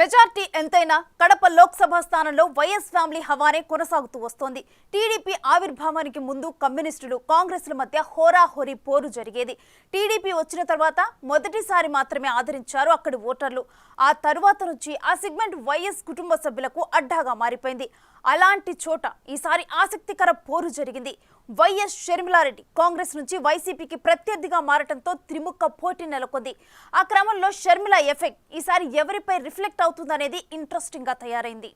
Majority ఎంతైనా కడప లోక్సభ స్థానంలో YS family హవానే కొనసాగుతూ వస్తోంది. టీడీపీ ఆవిర్భావానికి ముందు కమ్యూనిస్టులు కాంగ్రెస్ల మధ్య హోరాహోరీ పోరు జరిగేది. టీడీపీ వచ్చిన తర్వాత మొదటిసారి మాత్రమే ఆదరించారు అక్కడి ఓటర్లు. ఆ తరువాత నుంచి ఆ సెగ్మెంట్ వైఎస్ కుటుంబ సభ్యులకు అడ్డాగా మారిపోయింది. అలాంటి చోట ఈసారి ఆసక్తికర పోరు జరిగింది. వైఎస్ షర్మిలారెడ్డి కాంగ్రెస్ నుంచి వైసీపీకి ప్రత్యర్థిగా మారటంతో త్రిముఖ పోటీ నెలకొంది. ఆ క్రమంలో షర్మిల ఎఫెక్ట్ ఈసారి ఎవరిపై రిఫ్లెక్ట్ అవుతుందనేది ఇంట్రెస్టింగ్ గా తయారైంది.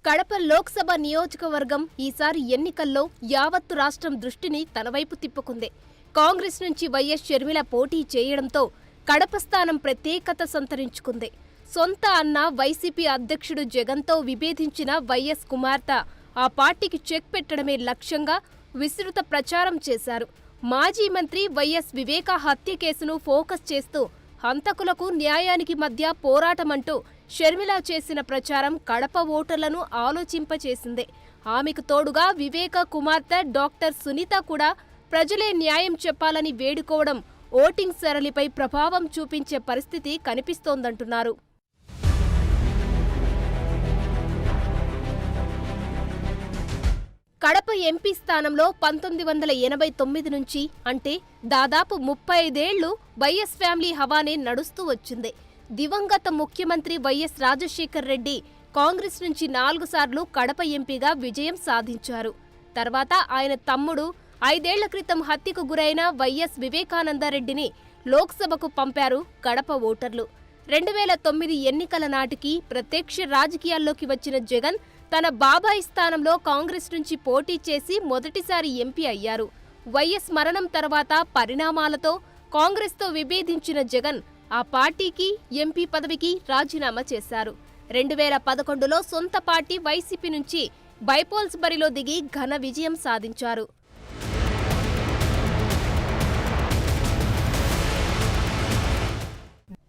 కడప లోక్సభ నియోజకవర్గం ఈసారి ఎన్నికల్లో యావత్తు రాష్ట్రం దృష్టిని తనవైపు తిప్పుకుంది. కాంగ్రెస్ నుంచి వైఎస్ షర్మిల పోటీ చేయడంతో కడప స్థానం ప్రత్యేకత సంతరించుకుంది. సొంత అన్న వైసీపీ అధ్యక్షుడు జగన్తో విభేదించిన వైఎస్ కుమార్తె ఆ పార్టీకి చెక్ పెట్టడమే లక్ష్యంగా విస్తృత ప్రచారం చేశారు. మాజీ మంత్రి వైఎస్ వివేకా హత్య కేసును ఫోకస్ చేస్తూ హంతకులకు న్యాయానికి మధ్య పోరాటమంటూ షర్మిల చేసిన ప్రచారం కడప ఓటర్లను ఆలోచింపచేసింది. ఆమెకు తోడుగా వివేకా కుమార్తె డాక్టర్ సునీత కూడా ప్రజలే న్యాయం చెప్పాలని వేడుకోవడం ఓటింగ్ సరళిపై ప్రభావం చూపించే పరిస్థితి కనిపిస్తోందంటున్నారు. కడప ఎంపీ స్థానంలో 1989 నుంచి అంటే దాదాపు 35 ఏళ్లు వైఎస్ ఫ్యామిలీ హవానే నడుస్తూ వచ్చింది. దివంగత ముఖ్యమంత్రి వైఎస్ రాజశేఖర్ రెడ్డి కాంగ్రెస్ నుంచి 4 సార్లు కడప ఎంపీగా విజయం సాధించారు. తర్వాత ఆయన తమ్ముడు 5 ఏళ్ల క్రితం హత్యకు గురైన వైఎస్ వివేకానందరెడ్డిని లోక్సభకు పంపారు కడప ఓటర్లు. 2009 ఎన్నికల నాటికి ప్రత్యక్ష రాజకీయాల్లోకి వచ్చిన జగన్ తన బాబాయి స్థానంలో కాంగ్రెస్ నుంచి పోటీ చేసి మొదటిసారి ఎంపీ అయ్యారు. వైఎస్ మరణం తర్వాత పరిణామాలతో కాంగ్రెస్తో విభేదించిన జగన్ ఆ పార్టీకి ఎంపీ పదవికి రాజీనామా చేశారు. 2011లో సొంత పార్టీ వైసీపీ నుంచి బైపోల్స్ బరిలో దిగి ఘన విజయం సాధించారు.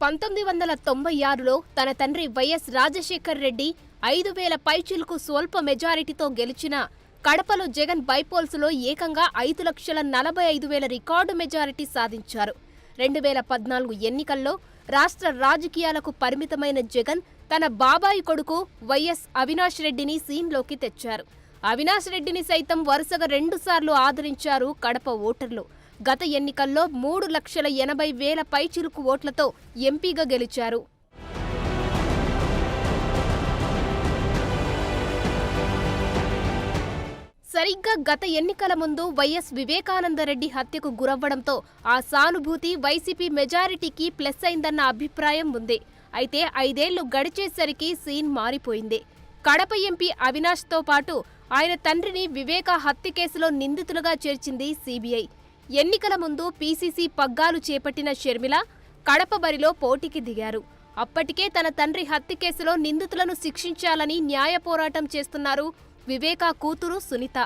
1996లో తన తండ్రి వైఎస్ రాజశేఖర్ రెడ్డి 5,000 పైచిలుకు స్వల్ప మెజారిటీతో గెలిచిన కడపలో జగన్ బైపోల్స్లో ఏకంగా 5,45,000 రికార్డు మెజారిటీ సాధించారు. 2014 ఎన్నికల్లో రాష్ట్ర రాజకీయాలకు పరిమితమైన జగన్ తన బాబాయి కొడుకు వైఎస్ అవినాష్ రెడ్డిని సీన్లోకి తెచ్చారు. అవినాష్ రెడ్డిని సైతం వరుసగా 2 సార్లు ఆదరించారు కడప ఓటర్లు. గత ఎన్నికల్లో 3,80,000 పైచిలుకు ఓట్లతో ఎంపీగా గెలిచారు. సరిగ్గా గత ఎన్నికల ముందు వైఎస్ వివేకానందరెడ్డి హత్యకు గురవ్వడంతో ఆ సానుభూతి వైసీపీ మెజారిటీకి ప్లస్ అయిందన్న అభిప్రాయం ఉంది. అయితే 5 ఏళ్లు గడిచేసరికి సీన్ మారిపోయింది. కడప ఎంపీ అవినాష్తో పాటు ఆయన తండ్రిని వివేకా హత్య కేసులో నిందితులుగా చేర్చింది సీబీఐ. ఎన్నికల ముందు పీసీసీ పగ్గాలు చేపట్టిన షర్మిల కడప బరిలో పోటీకి దిగారు. అప్పటికే తన తండ్రి హత్య కేసులో నిందితులను శిక్షించాలని న్యాయ పోరాటం చేస్తున్నారు వివేకా కూతురు సునీత.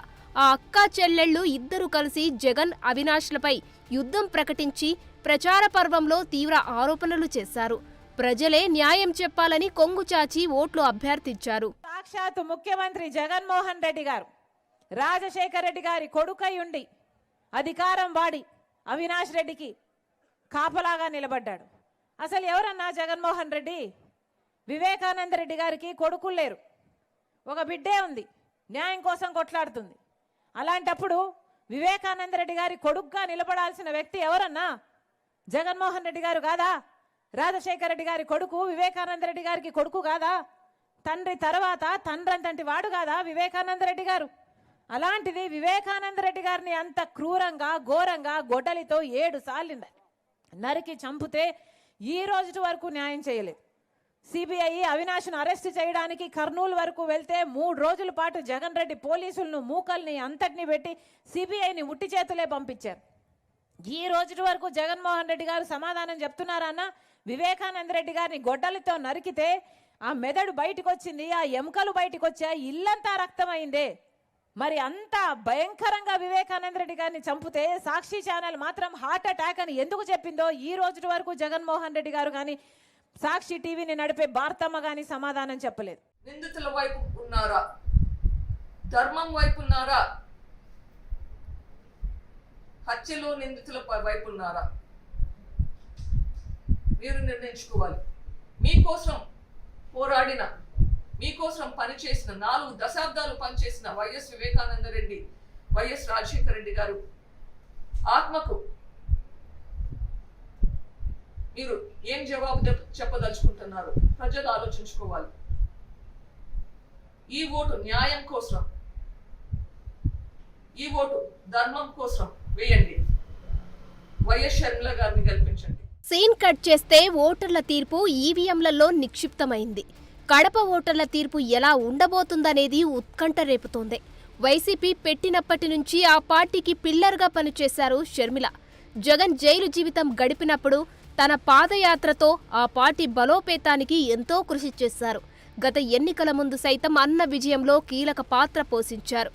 ఆ అక్కా చెల్లెళ్లు ఇద్దరు కలిసి జగన్ అవినాష్లపై యుద్ధం ప్రకటించి ప్రచార పర్వంలో తీవ్ర ఆరోపణలు చేశారు. ప్రజలే న్యాయం చెప్పాలని కొంగుచాచి ఓట్లు అభ్యర్థించారు. సాక్షాత్తు ముఖ్యమంత్రి జగన్మోహన్ రెడ్డి గారు రాజశేఖర్ రెడ్డి గారి కొడుకై ఉండి అధికారం వాడి అవినాష్ రెడ్డికి కాపలాగా నిలబడ్డాడు. అసలు ఎవరన్నా జగన్మోహన్ రెడ్డి? వివేకానంద రెడ్డి గారికి కొడుకులు లేరు, ఒక బిడ్డే ఉంది, న్యాయం కోసం కొట్లాడుతుంది. అలాంటప్పుడు వివేకానంద రెడ్డి గారి కొడుకుగా నిలబడాల్సిన వ్యక్తి ఎవరన్నా? జగన్మోహన్ రెడ్డి గారు కాదా? రాజశేఖర రెడ్డి గారి కొడుకు వివేకానంద రెడ్డి గారికి కొడుకు కాదా? తండ్రి తర్వాత తండ్రంతటి వాడు కాదా వివేకానంద రెడ్డి గారు? అలాంటిది వివేకానంద రెడ్డి గారిని అంత క్రూరంగా ఘోరంగా గొడ్డలితో 7 సార్లు నరికి చంపితే ఈ రోజు వరకు న్యాయం చేయలేదు. సిబిఐ అవినాష్ను అరెస్ట్ చేయడానికి కర్నూలు వరకు వెళ్తే 3 రోజుల పాటు జగన్ రెడ్డి పోలీసులను మూకల్ని అంతటిని పెట్టి సిబిఐని ఉట్టి చేతులే పంపించారు. ఈ రోజు వరకు జగన్మోహన్ రెడ్డి గారు సమాధానం చెప్తున్నారన్న? వివేకానంద రెడ్డి గారిని గొడ్డలితో నరికితే ఆ మెదడు బయటకు వచ్చింది, ఆ ఎముకలు బయటకు వచ్చాయి, ఇల్లంతా రక్తమైందే. మరి అంత భయంకరంగా వివేకానంద రెడ్డి గారిని చంపితే సాక్షి ఛానల్ మాత్రం హార్ట్ అటాక్ అని ఎందుకు చెప్పిందో ఈ రోజు వరకు జగన్మోహన్ రెడ్డి గారు కానీ సాక్షి టీవీని నడిపే భారతమ్మ కానీ సమాధానం చెప్పలేదు. నిందితుల వైపు ఉన్నారా? ధర్మం వైపు ఉన్నారా, హత్యలో నిందితుల వైపు ఉన్నారా? మీరు నిర్ణయించుకోవాలి. మీకోసం పోరాడిన, మీకోసం పనిచేసిన, 4 దశాబ్దాలు పనిచేసిన వైఎస్ వివేకానంద రెడ్డి, వైఎస్ రాజశేఖర రెడ్డి గారు ఆత్మకు మీరు ఏం జవాబు చెప్పదలుచుకుంటున్నారు? ప్రజలు ఆలోచించుకోవాలి. ఈ ఓటు న్యాయం కోసం, ఈ ఓటు ధర్మం కోసం వేయండి. వైఎస్ షర్మిల గారిని గెలిపించండి. సీన్ కట్ చేస్తే ఓటర్ల తీర్పు ఈవీఎంలలో నిక్షిప్తమైంది. కడప ఓటర్ల తీర్పు ఎలా ఉండబోతుందనేది ఉత్కంఠ రేపుతోంది. వైసీపీ పెట్టినప్పటి నుంచి ఆ పార్టీకి పిల్లర్గా పనిచేశారు షర్మిల. జగన్ జైలు జీవితం గడిపినప్పుడు తన పాదయాత్రతో ఆ పార్టీ బలోపేతానికి ఎంతో కృషి చేశారు. గత ఎన్నికల ముందు సైతం అన్న విజయంలో కీలక పాత్ర పోషించారు.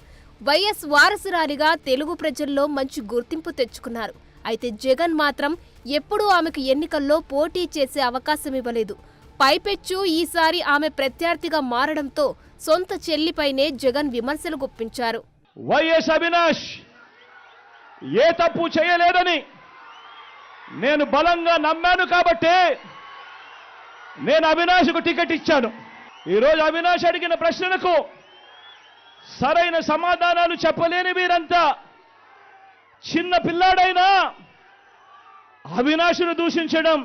వైఎస్ వారసురాలిగా తెలుగు ప్రజల్లో మంచి గుర్తింపు తెచ్చుకున్నారు. అయితే జగన్ మాత్రం ఎప్పుడూ ఆమెకు ఎన్నికల్లో పోటీ చేసే అవకాశం ఇవ్వలేదు. పైపెచ్చు ఈసారి ఆమె ప్రత్యర్థిగా మారడంతో సొంత చెల్లిపైనే జగన్ విమర్శలు గుప్పించారు. వైఎస్ అవినాష్ ఏ తప్పు చేయలేదని నేను బలంగా నమ్మాను కాబట్టే నేను అవినాష్కు టికెట్ ఇచ్చాను. ఈరోజు అవినాష్ అడిగిన ప్రశ్నలకు సరైన సమాధానాలు చెప్పలేని వీరంతా చిన్న పిల్లాడైనా అవినాష్ను దూషించడం,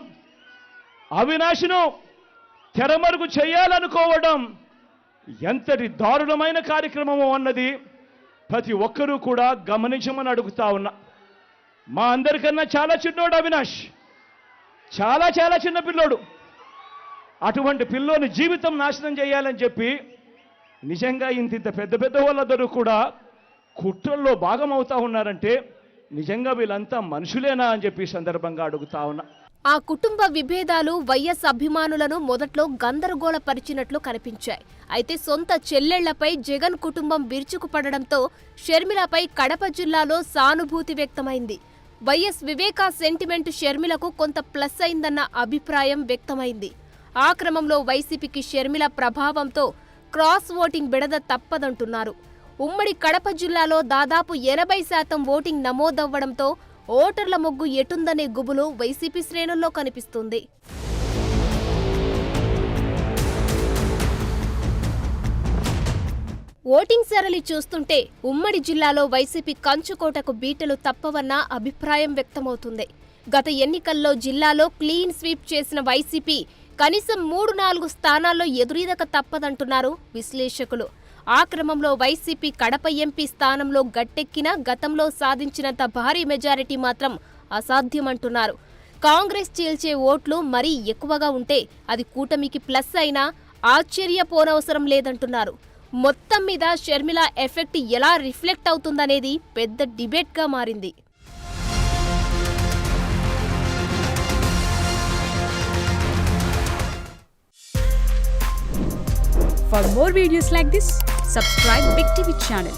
అవినాష్ను తెరమరుగు చేయాలనుకోవడం ఎంతటి దారుణమైన కార్యక్రమమో అన్నది ప్రతి ఒక్కరూ కూడా గమనించమని అడుగుతా ఉన్నా. మా అందరికన్నా చాలా చిన్నోడు అవినాష్, చాలా చాలా చిన్న పిల్లోడు. అటువంటి పిల్లోని జీవితం నాశనం చేయాలని చెప్పి నిజంగా ఇంత పెద్ద పెద్ద వాళ్ళందరూ కూడా కుట్రల్లో భాగమవుతా ఉన్నారంటే నిజంగా వీళ్ళంతా మనుషులేనా అని చెప్పి సందర్భంగా అడుగుతా ఉన్నా. ఆ కుటుంబ విభేదాలు వైఎస్ అభిమానులను మొదట్లో గందరగోళపరిచినట్లు కనిపించాయి. అయితే సొంత చెల్లెళ్లపై జగన్ కుటుంబం విరుచుకుపడడంతో షర్మిలపై కడప జిల్లాలో సానుభూతి వ్యక్తమైంది. వైఎస్ వివేకా సెంటిమెంట్ షర్మిలకు కొంత ప్లస్ అయిందన్న అభిప్రాయం వ్యక్తమైంది. ఆ క్రమంలో వైసీపీకి షర్మిల ప్రభావంతో క్రాస్ ఓటింగ్ బెడద తప్పదంటున్నారు. ఉమ్మడి కడప జిల్లాలో దాదాపు 80% ఓటింగ్ నమోదవ్వడంతో ఓటర్ల మొగ్గు ఎటుందనే గుబులు వైసీపీ శ్రేణుల్లో కనిపిస్తుంది. ఓటింగ్ సరళి చూస్తుంటే ఉమ్మడి జిల్లాలో వైసీపీ కంచుకోటకు బీటలు తప్పవన్న అభిప్రాయం వ్యక్తమవుతుంది. గత ఎన్నికల్లో జిల్లాలో క్లీన్ స్వీప్ చేసిన వైసీపీ కనీసం 3-4 స్థానాల్లో ఎదురీదక తప్పదంటున్నారు విశ్లేషకులు. ఆ క్రమంలో వైసీపీ కడప ఎంపీ స్థానంలో గట్టెక్కినా గతంలో సాధించినంత భారీ మెజారిటీ మాత్రం అసాధ్యమంటున్నారు. కాంగ్రెస్ చీల్చే ఓట్లు మరీ ఎక్కువగా ఉంటే అది కూటమికి ప్లస్ అయినా ఆశ్చర్యపోనవసరం లేదంటున్నారు. మొత్తం మీద షర్మిల ఎఫెక్ట్ ఎలా రిఫ్లెక్ట్ అవుతుందనేది పెద్ద డిబేట్గా మారింది. For more videos like this, subscribe Big TV channel.